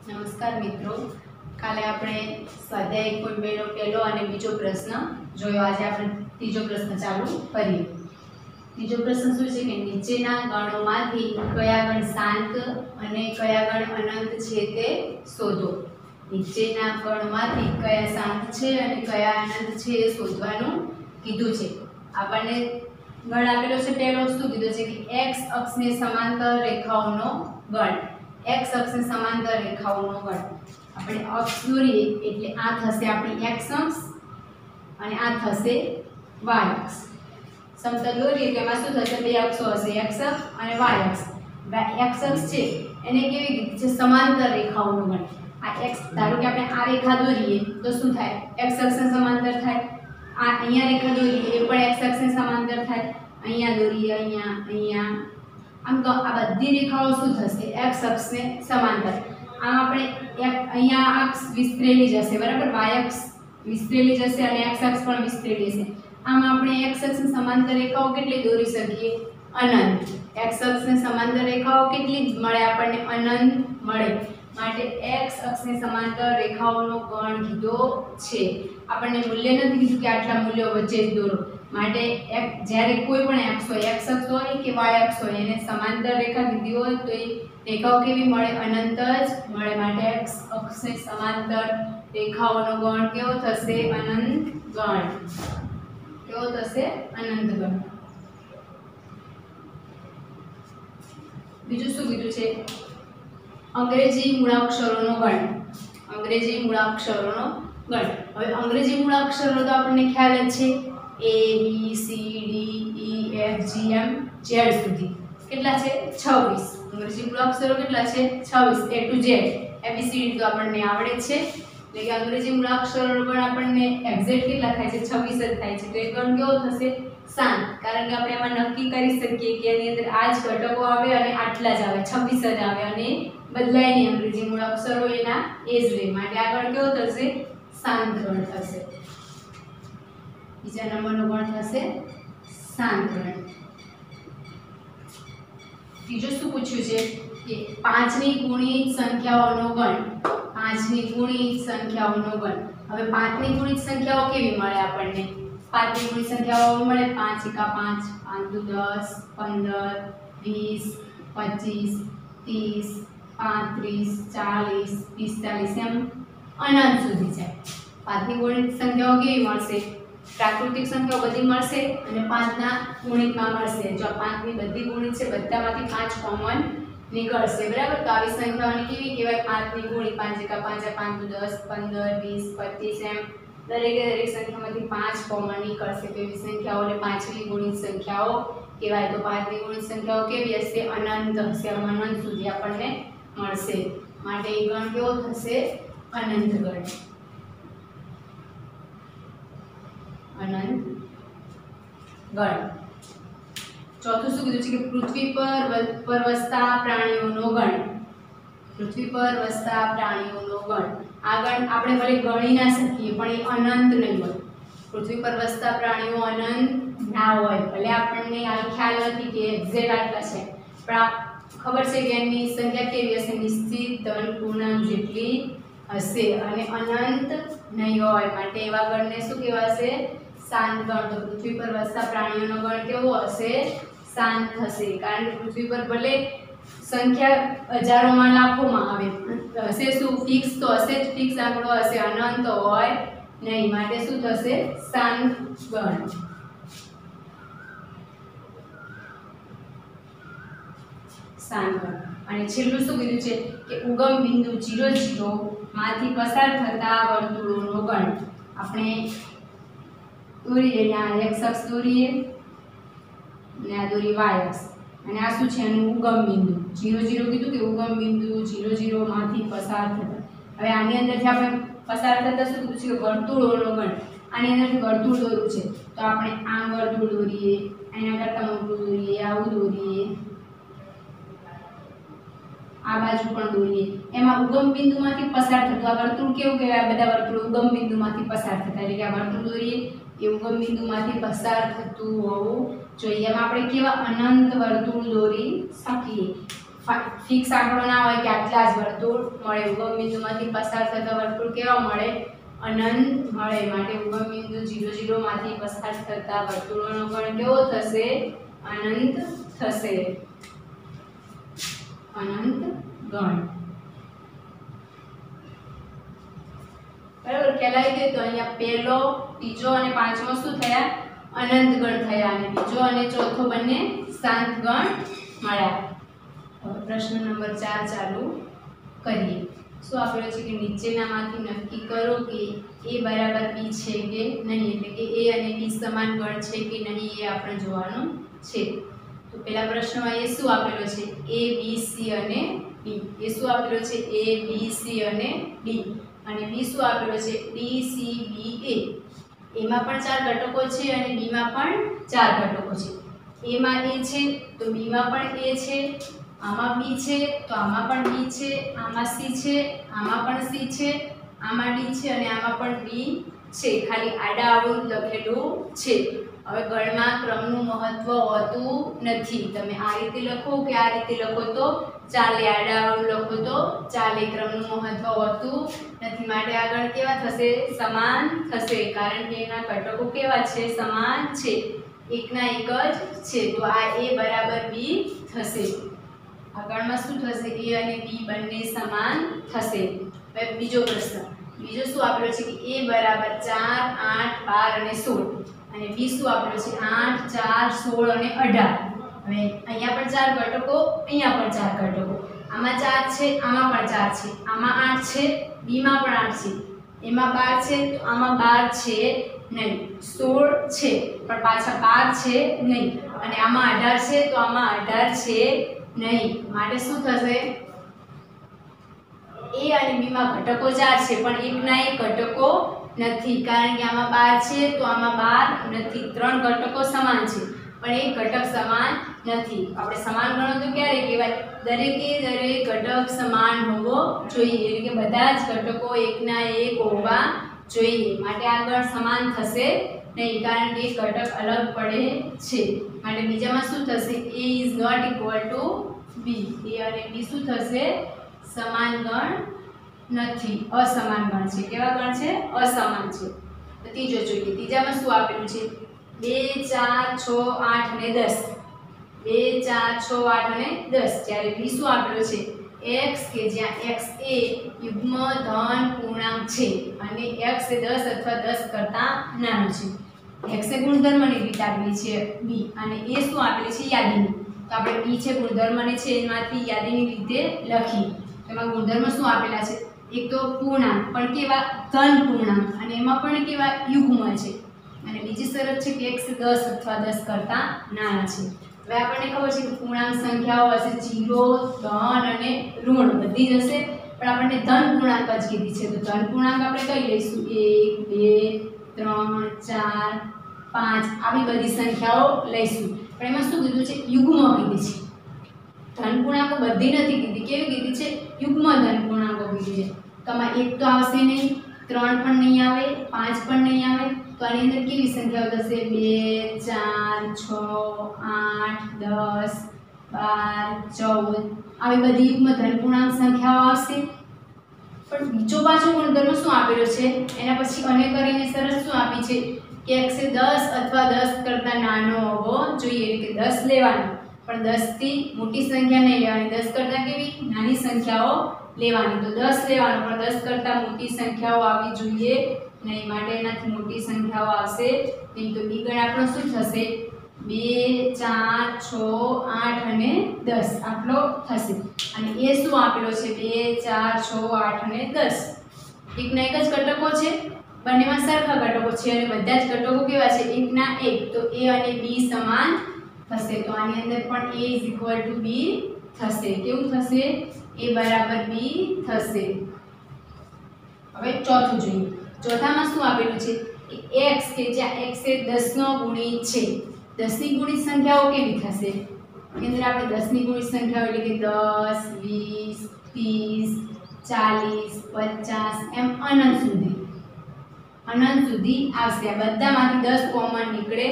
નમસ્કાર મિત્રો, કાલે આપણે સ્વાધ્યાય 1.2 નો પહેલો અને બીજો પ્રશ્ન જોયો. આજે આપણે ત્રીજો પ્રશ્ન ચાલુ કરીએ. ત્રીજો પ્રશ્ન શું છે કે નીચેના ગણોમાંથી કયા ગણ શાંત અને કયા ગણ અનંત છે તે શોધો. નીચેના ગણમાંથી કયા શાંત છે અને કયા અનંત છે એ શોધવાનું કીધું છે. આપણને ગણ આપેલો છે. પહેલો શું કીધું છે કે x અક્ષને સમાંતર રેખાઓનો ગણ. x અક્ષને સમાંતર રેખાઓનો ગણ. આપણે અક્ષ દોરીએ એટલે આ થશે આપણી x અક્ષ અને આ થશે y અક્ષ. સમતલ દોરીએ તો એમાં શું થશે? બે અક્ષો હશે, x અક્ષ અને y અક્ષ. x અક્ષ છે એને કેવી રીતે છે? સમાંતર રેખાઓનો ગણ. આ x, ધારો કે આપણે આ રેખા દોરીએ તો શું થાય? x અક્ષને સમાંતર થાય. આ અહીંયા રેખા દોરીએ એ પણ x અક્ષને સમાંતર થાય. અહીંયા દોરીએ, અહીંયા આમ તો આ બધી રેખાઓ શું થશે? x અક્ષને સમાંતર. આમ આપણે અહીંયા અક્ષ વિસ્તરેલી જશે, બરાબર? y અક્ષ વિસ્તરેલી જશે અને x અક્ષ પણ વિસ્તરેલી જશે. આમ આપણે x અક્ષની સમાંતર રેખાઓ કેટલી દોરી શકીએ? અનંત. x અક્ષને સમાંતર રેખાઓ કેટલી મળે આપણને? અનંત મળે. માટે x અક્ષની સમાંતર રેખાઓનો ગણ કીધો છે. આપણને મૂલ્ય નથી કીધું કે આટલા મૂલ્યો વચ્ચે જ દોરો. માટે જ્યારે કોઈ પણ x હોય, x અક્ષ હોય કે y અક્ષ હોય, એને સમાંતર રેખા દીધી હોય તો એ રેખાઓ કેવી મળે? અનંત જ મળે. માટે x અક્ષને સમાંતર રેખાઓનો ગણ કેવો થશે? અનંત ગણ. કેવો થશે? અનંત ગણ. બીજું શું કીધું છે? અંગ્રેજી મૂળાક્ષરોનો ગણ. અંગ્રેજી મૂળાક્ષરોનો ગણ. હવે અંગ્રેજી મૂળાક્ષરો તો આપણને ખ્યાલ જ છે, A B C D E F G M Z સુધી. કેટલા છે? 26. અંગ્રેજી મૂળાક્ષરો કેટલા છે? 26. A to Z ABCD તો આપણને આવડે જ છે. એટલે કે અંગ્રેજી મૂળાક્ષરોનો ગણ આપણને એક્ઝેક્ટ કેટલા થાય છે? 26 જ થાય છે. તો એ ગણ કેવો થશે? શાંત. કારણ કે આપણે એમાં નક્કી કરી શકીએ કે એની અંદર આ જ ઘટકો આવે અને આટલા જ આવે, 26 જ આવે અને બદલાય નહીં. અંગ્રેજી મૂળાક્ષરો એના એ જ રહે. માટે આ ગણ કેવો થશે? શાંત ગણ થશે. બીજા નંબરનો ગણ થશે શાંત ગણ. ત્રીજું શું પૂછ્યું છે કે 5 ની ગુણિત સંખ્યાઓનો ગણ. 5 ની ગુણિત સંખ્યાઓનો ગણ. હવે 5 ની ગુણિત સંખ્યાઓ કેવી મળે આપણને? 5 ની ગુણિત સંખ્યાઓ મળે 5 એકા 5, 5 દુ 10, 15, 20, 25, 30, 35, 40, 45 એમ અનંત સુધી જાય. 5 ની ગુણિત સંખ્યાઓ કેવી મળશે? પ્રાકૃતિક સંખ્યાઓ બધી મળશે અને 5 ના ગુણિતમાં મળશે. જો 5 ની બધી ગુણિત છે, બધામાંથી 5 કોમન નીકળશે, બરાબર? તો આવી સંખ્યાઓને કેવી કહેવાય? 5 ની ગુણિત. 5 એકા 5, 5 દુ 10, 15, 20, 25 એમ દરેક સંખ્યામાંથી 5 કોમન નીકળશે. તો એવી સંખ્યાઓને 5 ની ગુણિત સંખ્યાઓ કહેવાય. તો 5 ની ગુણિત સંખ્યાઓ કેવી હશે? અનંત હશે. અનંત સુધી આપણને મળશે. માટે એ ગણ કેવો થશે? અનંત ગણ. અનંત ગણ. ચોથું શું કીધું છે કે પૃથ્વી પર વસતા પ્રાણીઓનો ગણ. પૃથ્વી પર વસતા પ્રાણીઓનો ગણ. આ ગણ આપણે ભલે ગણી ના શકીએ પણ એ અનંત નહીં હોય. પૃથ્વી પર વસતા પ્રાણીઓ અનંત ના હોય. ભલે આપણને આ ખ્યાલ નથી કે એક્ઝેક્ટ આટલા છે, પણ ખબર છે કે એની સંખ્યા કેવી હશે? નિશ્ચિત ધન પૂર્ણાંક જેટલી હશે અને અનંત નહીં હોય. માટે એવા ગણને શું કહેવાશે? શાંત ગણ. તો પૃથ્વી પર વસતા પ્રાણીઓનો ગણ કેવો હશે? શાંત થશે. કારણ કે પૃથ્વી પર ભલે સંખ્યા હજારોમાં લાખોમાં આવે, હશે શું? ફિક્સ તો હશે જ, ફિક્સ આંકડો હશે, અનંત હોય નહીં. માટે શું થશે? શાંત ગણ. શાંત ગણ. અને છેલ્લું શું કીધું છે કે ઉગમ બિંદુ 0 0 માંથી પસાર થતા વર્તુળોનો ગણ. આપણે દોરીએ, અહીંયા x અક્ષ દોરીએ અને આ દોરી y અક્ષ અને આ શું છે? એનું ઉગમ બિંદુ 0 0 કીધું કે ઉગમ બિંદુ 0 0 માંથી પસાર થતા. હવે આની અંદરથી આપણે પસાર થતા શું કીધું છે કે વર્તુળોનો ગણ. આની અંદરથી વર્તુળ દોરવું છે તો આપણે આમ વર્તુળ દોરીએ, એના કરતાં મોટું દોરીએ, આવું દોરીએ, આ બાજુ પણ દોરીએ. એમાં ઉગમ બિંદુમાંથી પસાર થતું આ વર્તુળ કેવું કહેવાય? આ બધા વર્તુળ ઉગમ બિંદુમાંથી પસાર થતા. એટલે કે આ વર્તુળ દોરીએ એ ઉગમ બિંદુમાંથી પસાર થતું હોવું જોઈએ. એમાં આપણે કેવા અનંત વર્તુળ દોરી શકીએ. ફિક્સ આંકડો ના હોય કે આટલા જ વર્તુળ મળે. ઉગમ બિંદુમાંથી પસાર થતા વર્તુળ કેવા મળે? અનંત મળે. માટે ઉગમ બિંદુ 0 0 માંથી પસાર થતા વર્તુળોનો ગણ કેવો થશે? અનંત થશે. અનંત ગણ. બરાબર, ખ્યાલ આવી ગયો? તો અહીંયા પહેલો, ત્રીજો અને પાંચમો શું થયા? અનંત ગણ થયા. અને બીજો અને ચોથો બંને શાંત ગણ મળ્યા. હવે પ્રશ્ન નંબર 4 ચાલુ કરીએ. શું આપેલું છે કે નીચેનામાંથી નક્કી કરો કે a બરાબર b છે કે નહીં, એટલે કે a અને b સમાન ગણ છે કે નહીં એ આપણે જોવાનું છે. તો પહેલા પ્રશ્નમાં એ શું આપેલો છે? a b c અને d. એ શું આપેલો છે? a b c અને d. અને b શું આપેલો છે? d c b a. એમાં પણ 4 ઘટકો છે અને b માં પણ 4 ઘટકો છે. a માં a છે તો b માં પણ a છે, આમાં b છે તો આમાં પણ b છે, આમાં c છે, આમાં પણ c છે, આમાં d છે અને આમાં પણ d છે. ખાલી આડા આડું લખેલું છે. હવે ગણમાં ક્રમનું મહત્વ હોતું નથી. તમે આ રીતે લખો કે આ રીતે લખો તો ચાલે, આડા આડું લખો તો ચાલે, ક્રમનું મહત્વ હોતું નથી. માટે આ ગણ કેવા થશે? સમાન થશે. કારણ કે એના ઘટકો કેવા છે? સમાન છે, એકના એક જ છે. તો આ a બરાબર b થશે. આ ગણમાં શું થશે? a અને b બંને સમાન થશે. હવે બીજો પ્રશ્ન. બીજો શું આપેલો છે કે a બરાબર 4 8 12 અને 16 અને b શું આપેલો છે? 8 4 16 અને 18. હવે અહીંયા પણ 4 ઘટકો, અહીંયા પણ 4 ઘટકો. આમાં 4 છે, આમાં પણ 4 છે, આમાં 8 છે, b માં પણ 8 છે, એમાં 12 છે તો આમાં 12 છે નહીં, 16 છે પણ પાછા 12 છે નહીં, અને આમાં 18 છે તો આમાં 18 છે નહીં. માટે શું થશે? a અને b માં ઘટકો 4 છે પણ એકના એક ઘટકો નથી. કારણ કે આમાં 12 છે તો આમાં 12 નથી. 3 ઘટકો સમાન છે પણ એક ઘટક સમાન નથી. આપણે સમાન ગણો તો ક્યારે કહેવાય? દરેકે દરેક ઘટક સમાન હોવો જોઈએ, એટલે કે બધા જ ઘટકો એકના એક હોવા જોઈએ. માટે આ ગણ સમાન થશે નહીં, કારણ કે એક ઘટક અલગ પડે છે. માટે બીજામાં શું થશે? a is not equal to b. a અને b શું થશે? સમાન ગણ નથી, અસમાન ગણ છે. કેવા ગણ છે? અસમાન છે. તો ત્રીજો જોઈએ. ત્રીજામાં શું આપેલું છે? 2 4 6 8 અને 10. 2 4 6 8 અને 10. જ્યારે b શું આપેલું છે? x, કે જ્યાં x એ યુગ્મ ધન પૂર્ણાંક છે અને x એ 10 અથવા 10 કરતા નાનો છે. x એ ગુણધર્મની રીત આપેલી છે b, અને એ શું આપેલી છે? યાદીની. તો આપણે b છે ગુણધર્મને છે એમાંથી યાદીની રીતે લખી. એમાં ગુણધર્મ શું આપેલા છે? એક તો પૂર્ણાંક, પણ કેવા? ધન પૂર્ણાંક, અને એમાં પણ કેવા? યુગ્મ છે. અને બીજી શરત છે કે x 10 અથવા 10 કરતા નાના છે. હવે આપણને ખબર છે કે પૂર્ણાંક સંખ્યાઓ હશે 0 ધન અને ઋણ બધી જ હશે, પણ આપણને ધન પૂર્ણાંક જ કીધી છે. તો ધન પૂર્ણાંક આપણે કઈ લઈશું? 1 2 3 4 5 આવી બધી સંખ્યાઓ લઈશું. પણ એમાં શું કીધું છે? યુગ્મ કીધી છે. ધન પૂર્ણાંકો બધી નથી કીધી. કેવી કીધી છે? યુગ્મ ધન પૂર્ણાંકો કીધી છે. તો આમાં 1 તો આવશે નહીં, 3 પણ નહીં આવે, 5 પણ નહીં આવે. તો આની અંદર કેવી સંખ્યાઓ થશે? 2 4 6 8 10 12 14 આવી બધી યુગ્મ ધન પૂર્ણાંક સંખ્યાઓ આવશે. પણ બીજો પાછો ગુણધર્મ શું આપેલો છે? એના પછી અને કરીને શરત શું આપી છે? કે x એ 10 અથવા 10 કરતા નાનો હોવો જોઈએ, એટલે કે 10 લેવાનો, પણ 10 થી મોટી સંખ્યા નહીં લેવાની. 10 કરતા કેવી? નાની સંખ્યાઓ લેવાની. તો 10 લેવાનો, પણ 10 કરતા મોટી સંખ્યાઓ આવવી જોઈએ નહીં. માટે એનાથી મોટી સંખ્યાઓ આવશે નહીં. તો બી ગણ આપણો શું થશે? 2 4 6 8 અને 10 આટલો થશે. અને એ શું આપેલો છે? 2 4 6 8 અને 10. એકના એક જ ઘટકો છે, બંનેમાં સરખા ઘટકો છે અને બધા જ ઘટકો કેવા છે? એકના એક. તો a અને b સમાન થશે. તો આની અંદર પણ a is equal to b થશે. કેવું થશે? a બરાબર b થશે. હવે ચોથું જોઈએ. ચોથામાં શું આપેલું છે? કે x, કે જ્યાં x એ 10 નો ગુણિત છે. 10 ની ગુણિત સંખ્યાઓ કેવી થશે? એની અંદર આપણે 10 ની ગુણિત સંખ્યાઓ એટલે કે 10 20 30 40 50 એમ અનંત સુધી આવશે. આ બધામાંથી 10 કોમન નીકળે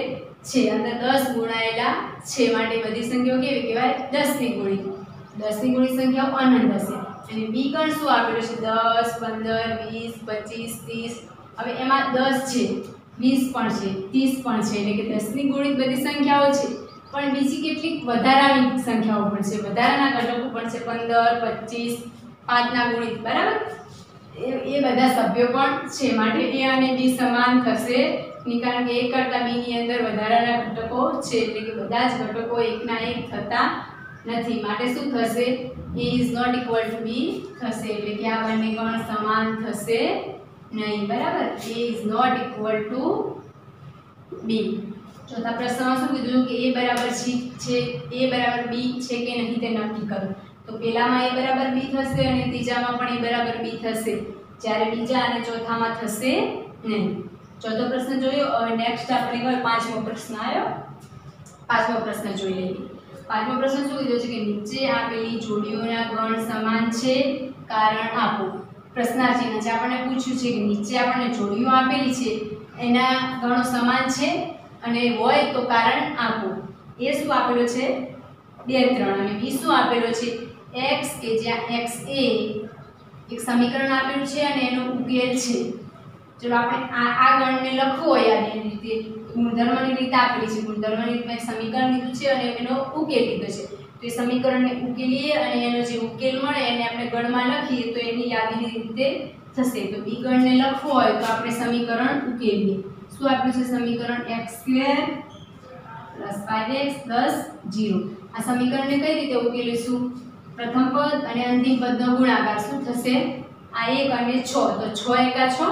છે. અંદર 10 ગુણાયેલા છે, માટે બધી સંખ્યાઓ કેવી કહેવાય? 10 ની ગુણિત. 10 ની ગુણિત સંખ્યાઓ અનંત હશે અને બી ગણ શું આપેલો છે 10 15 20 25 30 હવે એમાં 10 છે 20 પણ છે 30 પણ છે એટલે કે 10 ની ગુણિત બધી સંખ્યાઓ છે પણ બીજી કેટલીક વધારાની સંખ્યાઓ પણ છે વધારાના ઘટકો પણ છે 15 25 5 ના ગુણિત બરાબર એ બધા સભ્યો પણ છે માટે a અને b સમાન થશે કારણ કે a કરતા b ની અંદર વધારાના ઘટકો છે એટલે કે બધા જ ઘટકો એકના એક થતા નથી માટે શું થશે a is not equal to b થશે એટલે કે આ બંને ગણ સમાન થશે નહીં બરાબર a is not equal to b ચોથા પ્રશ્નમાં શું કીધું કે a બરાબર છે a બરાબર b છે કે નહીં તે નક્કી કરો તો પહેલામાં a બરાબર b થશે અને ત્રીજામાં પણ a બરાબર b થશે જ્યારે બીજા અને ચોથામાં થશે નહીં ચોથો પ્રશ્ન જોયો હવે નેક્સ્ટ આપણે કોઈ પાંચમો પ્રશ્ન આવ્યો પાંચમો પ્રશ્ન જોઈ લઈએ પાંચમો પ્રશ્ન શું કીધો છે કે નીચે આપેલી જોડીઓના ગણ સમાન છે કારણ આપો પ્રશ્નાર્થીને જે આપણને પૂછ્યું છે કે નીચે આપણને જોડીઓ આપેલી છે એના ગણો સમાન છે અને હોય તો કારણ આપો એ શું આપેલો છે 2 3 અને b શું આપેલો છે x કે જ્યાં x એ એક સમીકરણ આપેલું છે અને એનો ઉકેલ છે ચલો આપણે આ ગણને લખવો હોય આની રીતે ગુણધર્મની રીત આપેલી છે ગુણધર્મની રીતમાં સમીકરણ લીધું છે અને એનો ઉકેલ લીધો છે તો એ સમીકરણને ઉકેલીએ અને એનો જે ઉકેલ મળે એને આપણે ગણમાં લખીએ તો એની યાદીની રીતે થશે તો બી ગણને લખવો હોય તો આપણે સમીકરણ ઉકેલીએ શું આપ્યું છે સમીકરણ x² + 5x + 0 આ સમીકરણને કઈ રીતે ઉકેલીશું પ્રથમ પદ અને અંતિમ પદનો ગુણાકાર શું થશે આ 1 અને 6 તો 6 એકા 6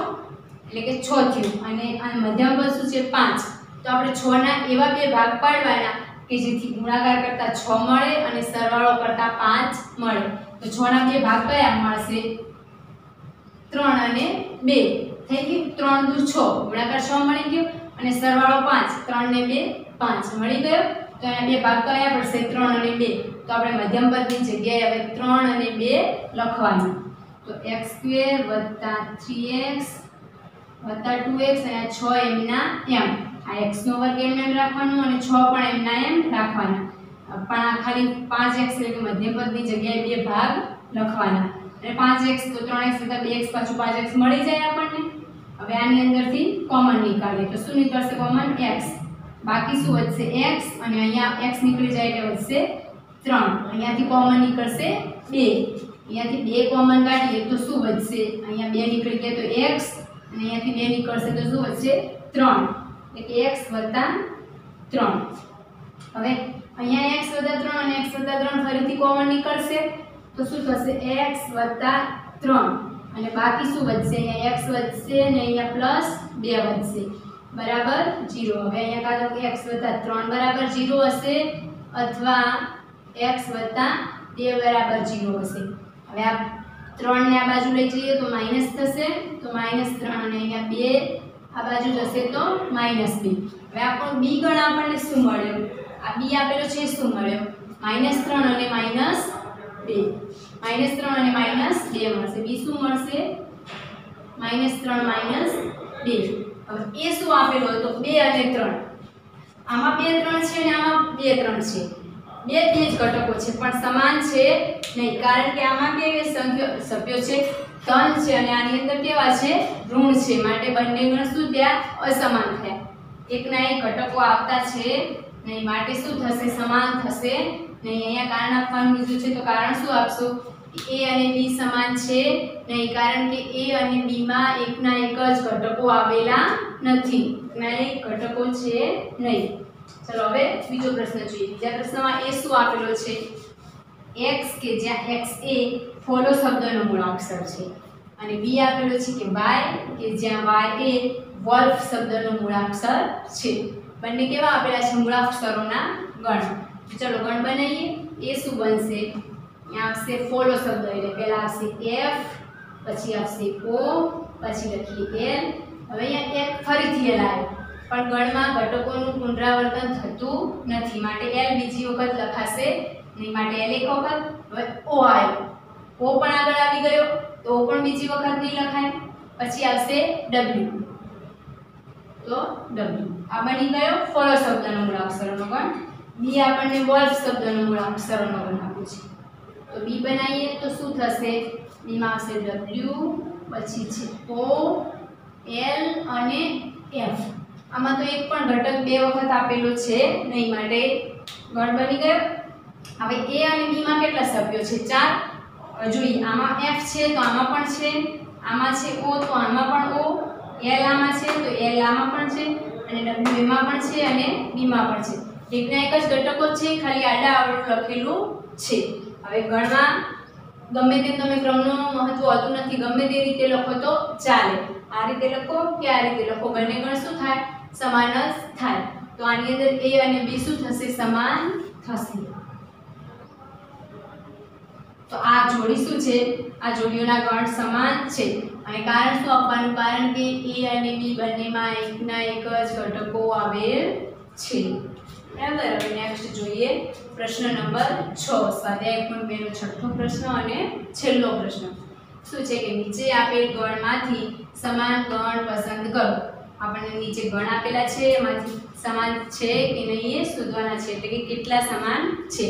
એટલે કે 6 થયું અને આ મધ્યમ પદ શું છે 5 તો આપણે 6 ના એવા બે ભાગ પાડવાના કે જેથી ગુણાકાર કરતા 6 મળે અને સરવાળો કરતા 5 મળે તો 6 ના બે ભાગ કયા મળશે 3 અને 2 થઈ ગયું 3 દુ 6 ગુણાકાર 6 મળી ગયો અને સરવાળો 5 3 ને 2 5 મળી ગયો તો એના બે ભાગ કયા પડશે 3 અને 2 તો આપણે મધ્યમ પદની જગ્યાએ હવે 3 અને 2 લખવાનું તો x² + 3x + 2x અને 6 એમના એમ આ x નો વર્ગ એમ રાખવાનો અને 6 પણ એમના એમ રાખવાના પણ આ ખાલી 5x એટલે કે મધ્યમ પદની જગ્યાએ બે ભાગ લખવાના અને 5x તો 3x + 2x પાછું 5x મળી જાય આપણને હવે આની અંદરથી કોમન નીકાળીએ તો શું નીકળશે કોમન x બાકી શું વધશે x અને અહીંયા x નીકળી જાય એટલે વધશે 3 અહીંયાથી કોમન નીકળશે 2 અહીંયાથી 2 કોમન કાઢીએ તો શું વધશે અહીંયા 2 નીકળી ગયા તો x અને અહીંયાથી 2 નીકળશે તો શું વધશે 3 એટલે કે x + 3 હવે અહીંયા x + 3 અને x + 3 ફરીથી કોમન નીકળશે તો શું થશે x + 3 અને બાકી શું વધશે અહીંયા x વધશે અને અહીંયા +2 વધશે બરાબર 0 હવે અહીંયા કાં તો x + 3 બરાબર 0 હશે અથવા x + 2 બરાબર 0 હશે હવે આ 3 ને આ બાજુ લઈ જઈએ તો માઈનસ થશે તો -3 અને અહીંયા 2 આ બાજુ જશે તો -2 હવે આપણો b ગણ આપણને શું મળ્યો આ b આપેલો છે શું મળ્યો -3 અને -2 -3 અને -2 મળશે b શું મળશે -3 -2 હવે એ શું આપેલો હતો 2 અને 3 આમાં 2 3 છે અને આમાં 2 3 છે બે જ ઘટકો છે પણ સમાન છે નહીં કારણ કે આમાં કેવી સભ્યો છે ધન છે અને આની અંદર કેવા છે ઋણ છે માટે બંને ગણ શું થયા અસમાન થયા એકના એક ઘટકો આવતા છે નહીં માટે શું થશે સમાન થશે નહીં અહીંયા કારણ આપવાનું કીધું છે તો કારણ શું આપશો a અને b સમાન છે નહીં કારણ કે a અને b માં એકના એક જ ઘટકો આવેલા નથી એકના એક ઘટકો છે નહીં ચલો હવે બીજો પ્રશ્ન જોઈએ બીજા પ્રશ્નમાં a શું આપેલો છે x કે જ્યાં x એ ફોલો શબ્દનો મૂળાક્ષર છે અને b આપેલો છે કે y કે જ્યાં y એ વોલ્ફ શબ્દનો મૂળાક્ષર છે બંને કેવા આપેલા છે મૂળાક્ષરોના ગણ ચલો ગણ બનાવીએ a શું બનશે यहाँ આવશે ફોલો શબ્દ એટલે પહેલા આવશે f પછી આવશે o પછી લખીએ l હવે અહીંયા f ફરીથી l આવ્યો પણ ગણમાં ઘટકોનું પુનરાવર્તન થતું નથી માટે l બીજી વખત લખાશે નહીં માટે l એક વખત હવે o આવ્યો o પણ આગળ આવી ગયો તો o પણ બીજી વખત નહીં લખાય પછી આવશે w તો w આ બની ગયો ફોલો શબ્દનો મૂળાક્ષરનો ગણ b આપણને વોલ્ફ શબ્દનો મૂળાક્ષરનો ગણ આપ્યો છે તો બી બનાવીએ તો શું થશે? બીમાં આવશે ડબલ્યુ, પછી છે ઓ, એલ અને એફ. આમાં તો એક પણ ઘટક બે વખત આપેલો છે નહીં, માટે ગણ બની ગયો. હવે એ અને બી માં કેટલા સભ્યો છે? 4. જોઈએ, આમાં એફ છે તો આમાં પણ છે, આમાં છે ઓ તો આમાં પણ ઓ, એલ આમાં છે તો એલ આમાં પણ છે, અને ડબલ્યુ એમાં પણ છે અને બી માં પણ છે. એકના એક જ ઘટકો છે, ખાલી આડા આવડું લખેલું છે. હવે ગણમાં ગમે તેમ તમે ક્રમનું મહત્વ હોતું નથી, ગમે તે રીતે લખો તો ચાલે. આ રીતે લખો કે આ રીતે લખો, બંને ગણ શું થાય? સમાન જ થાય. તો આની અંદર એ અને બી શું થશે? સમાન થશે. તો આ જોડી શું છે? આ જોડીઓના ગણ સમાન છે. અને કારણ શું આપવાનું? કારણ કે એ અને બી બંનેમાં એકના એક જ ઘટકો આવેલ છે. બરાબર. હવે નેક્સ્ટ જોઈએ પ્રશ્ન નંબર 6, સ્વાધ્યાય 1.2 નો છઠ્ઠો પ્રશ્ન અને છેલ્લો પ્રશ્ન. શું છે કે નીચે આપેલ ગણમાંથી સમાન ગણ પસંદ કરો. આપણને નીચે ગણ આપેલા છે, એમાંથી સમાન છે કે નહીં એ શોધવાના છે, એટલે કે કેટલા સમાન છે.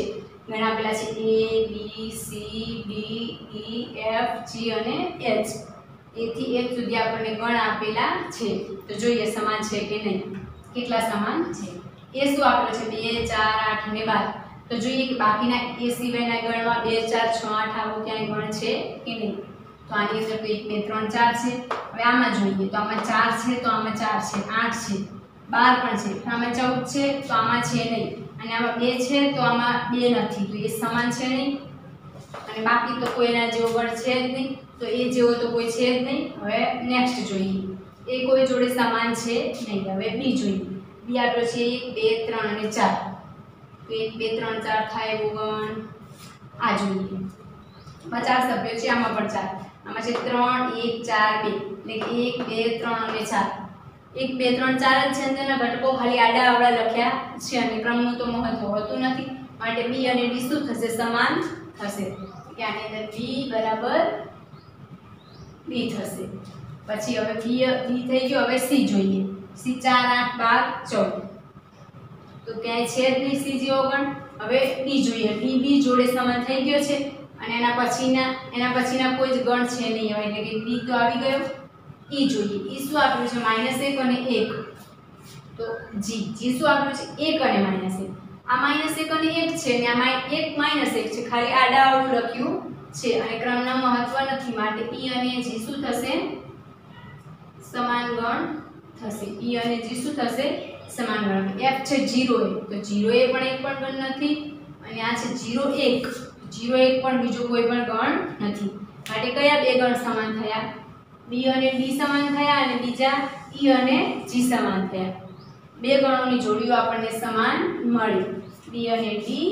ગણ આપેલા છે a b c d e f g અને h. a થી h સુધી આપણને ગણ આપેલા છે. તો જોઈએ સમાન છે કે નહીં, કેટલા સમાન છે. એ શું આપેલો છે? 2 4 8 અને 12. તો જોઈએ કે બાકીના એ સિવાયના ગણમાં 2 4 6 8 આવો ક્યાંય ગણ છે કે નહીં. તો આની અંદર તો 1 2 3 4 છે. હવે આમાં જોઈએ તો આમાં 4 છે તો આમાં 4 છે, 8 છે, 12 પણ છે, આમાં 14 છે તો આમાં છે નહીં, અને આમાં 2 છે તો આમાં 2 નથી, તો એ સમાન છે નહીં. અને બાકી તો કોઈ એના જેવો ગણ છે જ નહીં, તો એ જેવો તો કોઈ છે જ નહીં. હવે નેક્સ્ટ જોઈએ, એ કોઈ જોડે સમાન છે નહીં. હવે બી જોઈએ. બી આપણો છે 1 2 3 અને 4. તો 1 2 3 4 થાય એવો ગણ આ જોઈએ. 50 સભ્યો છે, આમાં પણ 4, આમાં છે 3 1 4 2, એટલે 1 2 3 અને 4. 1 2 3 4 જ છે, તેના ઘટકો ખાલી આડા આવડા લખ્યા છે, અને ક્રમનું તો મહત્વ હોતું નથી, માટે બી અને ડી શું થશે? સમાન થશે. કે આની અંદર બી બરાબર બી થશે. પછી હવે બી થઈ ગયો. હવે સી જોઈએ. સી 4 8 12 14. તો ક્યાંય છે જ નહીં સી જેવો ગણ. હવે ડી જોઈએ. ડી બી જોડે સમાન થઈ ગયો છે, અને એના પછીના કોઈ જ ગણ છે નહીં. હવે એટલે કે ડી તો આવી ગયો. ઈ જોઈએ. ઈ શું આપ્યું છે? -1 અને 1. તો જી શું આપ્યું છે? 1 અને -1. આ -1 અને 1 છે, ને આમાં 1 -1 છે, ખાલી આડા આવડું લખ્યું છે, અને ક્રમના મહત્વ નથી, માટે ઈ અને જી શું થશે? સમાન ગણ થશે. ઈ અને જી શું થશે? સમાન ગણ. f છે 0 1, તો 0 એ પણ એક પણ ગણ નથી, અને આ છે 0 1, 0 1 પણ બીજો કોઈ પણ ગણ નથી, માટે કયા બે ગણ સમાન થયા? બી અને ડી સમાન થયા, અને બીજા ઈ અને જી સમાન થયા. બે ગણોની જોડીઓ આપણને સમાન મળી, બી અને ડી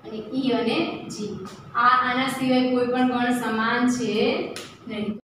અને ઈ અને જી. આના સિવાય કોઈ પણ ગણ સમાન છે નહીં.